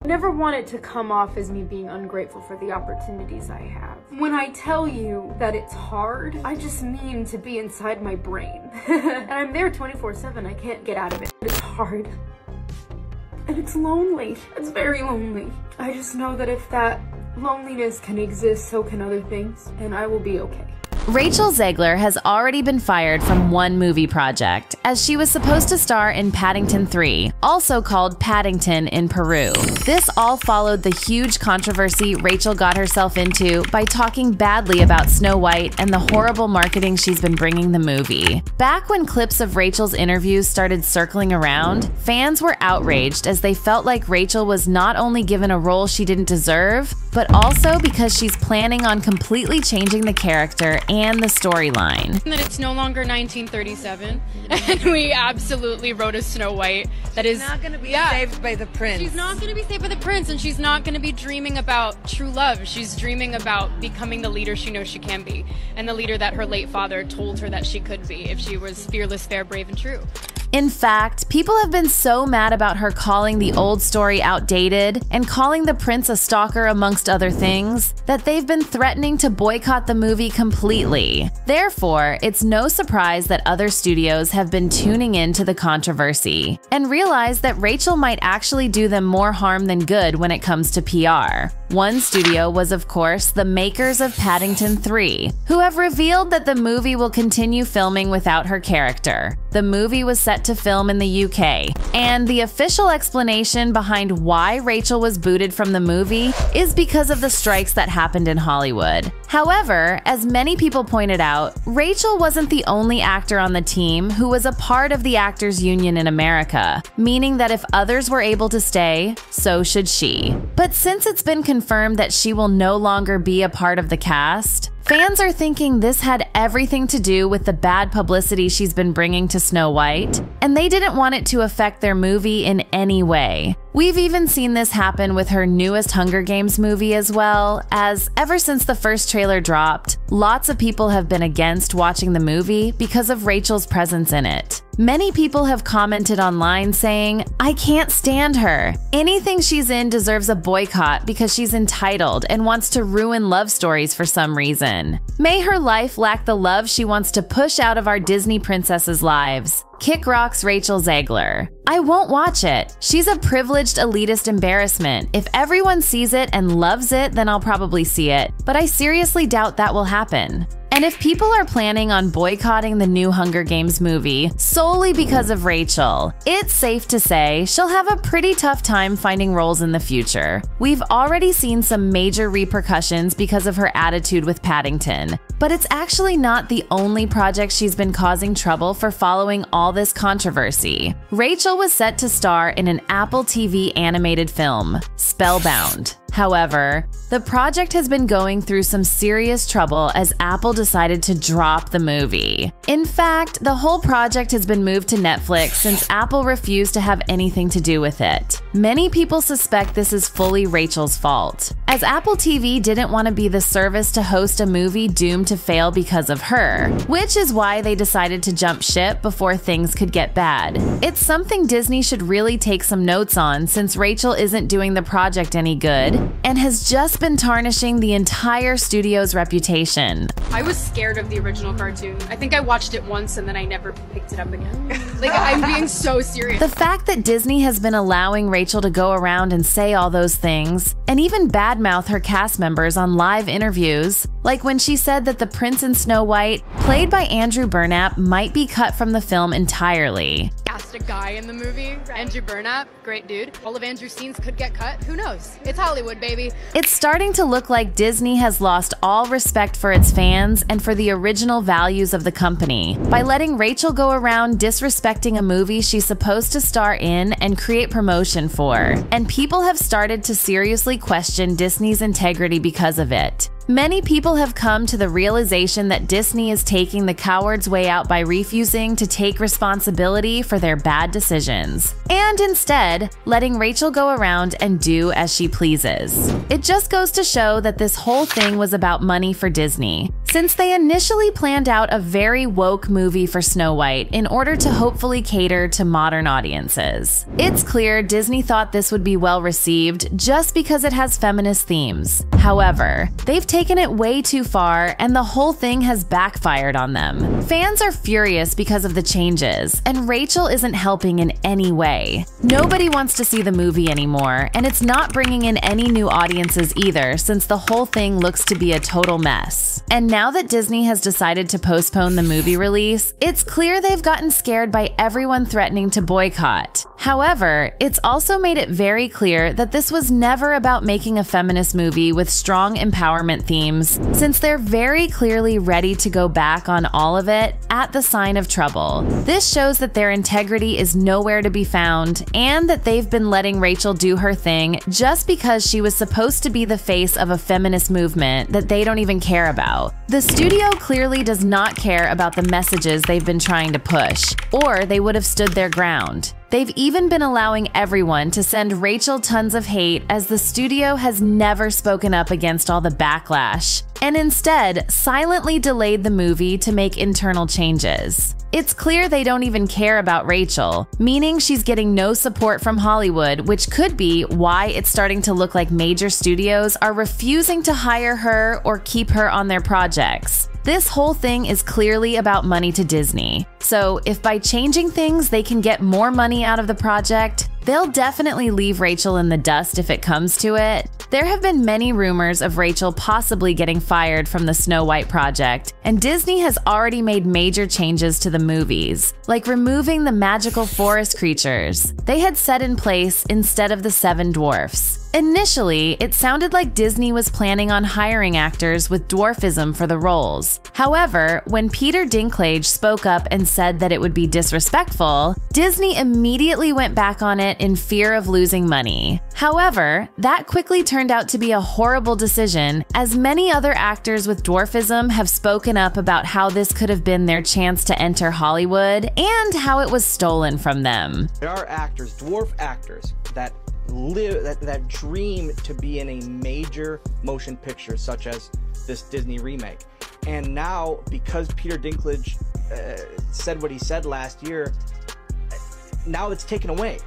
I never want it to come off as me being ungrateful for the opportunities I have. When I tell you that it's hard, I just mean to be inside my brain. And I'm there 24/7, I can't get out of it. It's hard. And it's lonely. It's very lonely. I just know that if that loneliness can exist, so can other things, and I will be okay. Rachel Zegler has already been fired from one movie project, as she was supposed to star in Paddington 3, also called Paddington in Peru. This all followed the huge controversy Rachel got herself into by talking badly about Snow White and the horrible marketing she's been bringing the movie. Back when clips of Rachel's interviews started circling around, fans were outraged as they felt like Rachel was not only given a role she didn't deserve, but also because she's planning on completely changing the character and the storyline. That it's no longer 1937, and we absolutely wrote a Snow White that is not going to be saved by the prince. She's not going to be saved by the prince, and she's not going to be dreaming about true love. She's dreaming about becoming the leader she knows she can be, and the leader that her late father told her that she could be if she was fearless, fair, brave, and true. In fact, people have been so mad about her calling the old story outdated and calling the prince a stalker amongst other things that they've been threatening to boycott the movie completely. Therefore, it's no surprise that other studios have been tuning into the controversy and realize that Rachel might actually do them more harm than good when it comes to PR. One studio was, of course, the makers of Paddington 3, who have revealed that the movie will continue filming without her character. The movie was set to film in the UK, and the official explanation behind why Rachel was booted from the movie is because of the strikes that happened in Hollywood. However, as many people pointed out, Rachel wasn't the only actor on the team who was a part of the Actors Union in America, meaning that if others were able to stay, so should she. But since it's been confirmed that she will no longer be a part of the cast, fans are thinking this had everything to do with the bad publicity she's been bringing to Snow White, and they didn't want it to affect their movie in any way. We've even seen this happen with her newest Hunger Games movie as well, as ever since the first trailer dropped, lots of people have been against watching the movie because of Rachel's presence in it. Many people have commented online saying, "I can't stand her. Anything she's in deserves a boycott because she's entitled and wants to ruin love stories for some reason. May her life lack the love she wants to push out of our Disney princesses' lives." Kick Rock's Rachel Zegler. "I won't watch it. She's a privileged elitist embarrassment. If everyone sees it and loves it, then I'll probably see it. But I seriously doubt that will happen." And if people are planning on boycotting the new Hunger Games movie solely because of Rachel, it's safe to say she'll have a pretty tough time finding roles in the future. We've already seen some major repercussions because of her attitude with Paddington, but it's actually not the only project she's been causing trouble for following all this controversy. Rachel was set to star in an Apple TV animated film, Spellbound. However, the project has been going through some serious trouble as Apple decided to drop the movie. In fact, the whole project has been moved to Netflix since Apple refused to have anything to do with it. Many people suspect this is fully Rachel's fault, as Apple TV didn't want to be the service to host a movie doomed to fail because of her, which is why they decided to jump ship before things could get bad. It's something Disney should really take some notes on, since Rachel isn't doing the project any good and has just been tarnishing the entire studio's reputation. I was scared of the original cartoon. I think I watched it once and then I never picked it up again. Like, I'm being so serious. The fact that Disney has been allowing Rachel to go around and say all those things, and even badmouth her cast members on live interviews, like when she said that the prince in Snow White, played by Andrew Burnap, might be cut from the film entirely. Cast a guy in the movie, Andrew Burnap, great dude. All of Andrew's scenes could get cut, who knows? It's Hollywood, baby. It's starting to look like Disney has lost all respect for its fans and for the original values of the company by letting Rachel go around disrespecting a movie she's supposed to star in and create promotion for. And people have started to seriously question Disney's integrity because of it. Many people have come to the realization that Disney is taking the coward's way out by refusing to take responsibility for their bad decisions, and instead letting Rachel go around and do as she pleases. It just goes to show that this whole thing was about money for Disney, since they initially planned out a very woke movie for Snow White in order to hopefully cater to modern audiences. It's clear Disney thought this would be well received just because it has feminist themes. However, they've taken it way too far and the whole thing has backfired on them. Fans are furious because of the changes, and Rachel isn't helping in any way. Nobody wants to see the movie anymore, and it's not bringing in any new audiences either, since the whole thing looks to be a total mess. And now that Disney has decided to postpone the movie release, it's clear they've gotten scared by everyone threatening to boycott. However, it's also made it very clear that this was never about making a feminist movie with strong empowerment themes, since they're very clearly ready to go back on all of it at the sign of trouble. This shows that their integrity is nowhere to be found, and that they've been letting Rachel do her thing just because she was supposed to be the face of a feminist movement that they don't even care about. The studio clearly does not care about the messages they've been trying to push, or they would have stood their ground. They've even been allowing everyone to send Rachel tons of hate, as the studio has never spoken up against all the backlash, and instead silently delayed the movie to make internal changes. It's clear they don't even care about Rachel, meaning she's getting no support from Hollywood, which could be why it's starting to look like major studios are refusing to hire her or keep her on their projects. This whole thing is clearly about money to Disney. So if by changing things they can get more money out of the project, they'll definitely leave Rachel in the dust if it comes to it. There have been many rumors of Rachel possibly getting fired from the Snow White project, and Disney has already made major changes to the movies, like removing the magical forest creatures they had set in place instead of the 7 dwarfs. Initially, it sounded like Disney was planning on hiring actors with dwarfism for the roles. However, when Peter Dinklage spoke up and said that it would be disrespectful, Disney immediately went back on it in fear of losing money. However, that quickly turned out to be a horrible decision, as many other actors with dwarfism have spoken up about how this could have been their chance to enter Hollywood and how it was stolen from them. There are actors, dwarf actors, that dream to be in a major motion picture such as this Disney remake. And now, because Peter Dinklage said what he said last year, now it's taken away.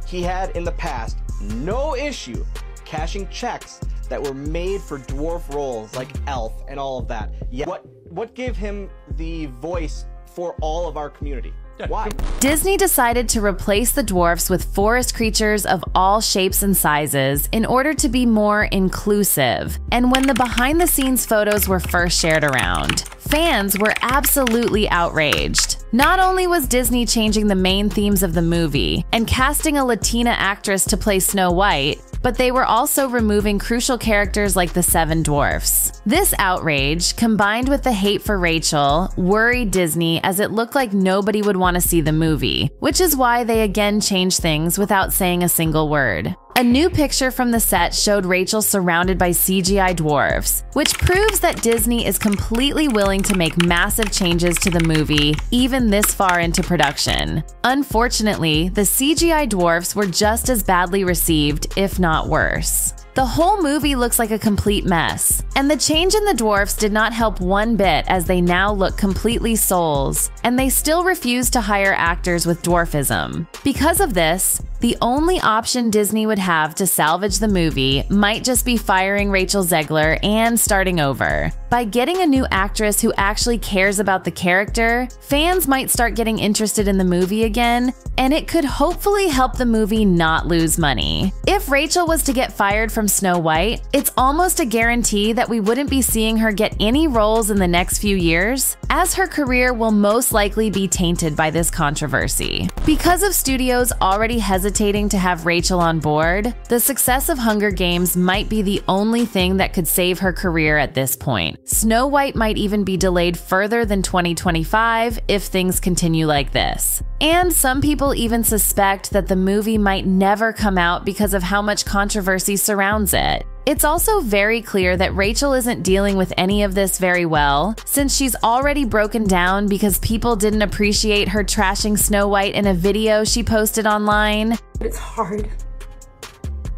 He had in the past no issue cashing checks that were made for dwarf roles like Elf and all of that. Yet what gave him the voice for all of our community? Why? Disney decided to replace the dwarfs with forest creatures of all shapes and sizes in order to be more inclusive. And when the behind-the-scenes photos were first shared around, fans were absolutely outraged. Not only was Disney changing the main themes of the movie and casting a Latina actress to play Snow White, but they were also removing crucial characters like the 7 dwarfs. This outrage, combined with the hate for Rachel, worried Disney, as it looked like nobody would want to see the movie, which is why they again changed things without saying a single word. A new picture from the set showed Rachel surrounded by CGI dwarfs, which proves that Disney is completely willing to make massive changes to the movie, even this far into production. Unfortunately, the CGI dwarfs were just as badly received, if not worse. The whole movie looks like a complete mess, and the change in the dwarfs did not help one bit, as they now look completely souls, and they still refuse to hire actors with dwarfism. Because of this, the only option Disney would have to salvage the movie might just be firing Rachel Zegler and starting over. By getting a new actress who actually cares about the character, fans might start getting interested in the movie again, and it could hopefully help the movie not lose money. If Rachel was to get fired from Snow White, it's almost a guarantee that we wouldn't be seeing her get any roles in the next few years, as her career will most likely be tainted by this controversy. Because of studios already hesitating to have Rachel on board, the success of Hunger Games might be the only thing that could save her career at this point. Snow White might even be delayed further than 2025 if things continue like this. And some people even suspect that the movie might never come out because of how much controversy surrounds it. It's also very clear that Rachel isn't dealing with any of this very well, since she's already broken down because people didn't appreciate her trashing Snow White in a video she posted online. It's hard.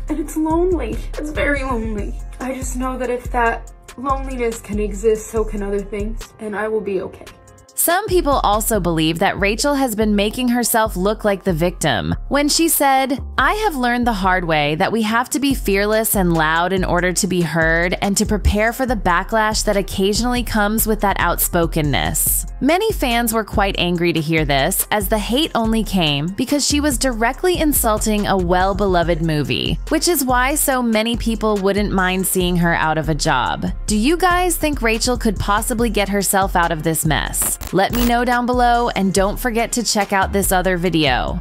And it's lonely. It's very lonely. I just know that if that loneliness can exist, so can other things, and I will be okay. Some people also believe that Rachel has been making herself look like the victim when she said, "I have learned the hard way that we have to be fearless and loud in order to be heard and to prepare for the backlash that occasionally comes with that outspokenness." Many fans were quite angry to hear this, as the hate only came because she was directly insulting a well-beloved movie, which is why so many people wouldn't mind seeing her out of a job. Do you guys think Rachel could possibly get herself out of this mess? Let me know down below, and don't forget to check out this other video.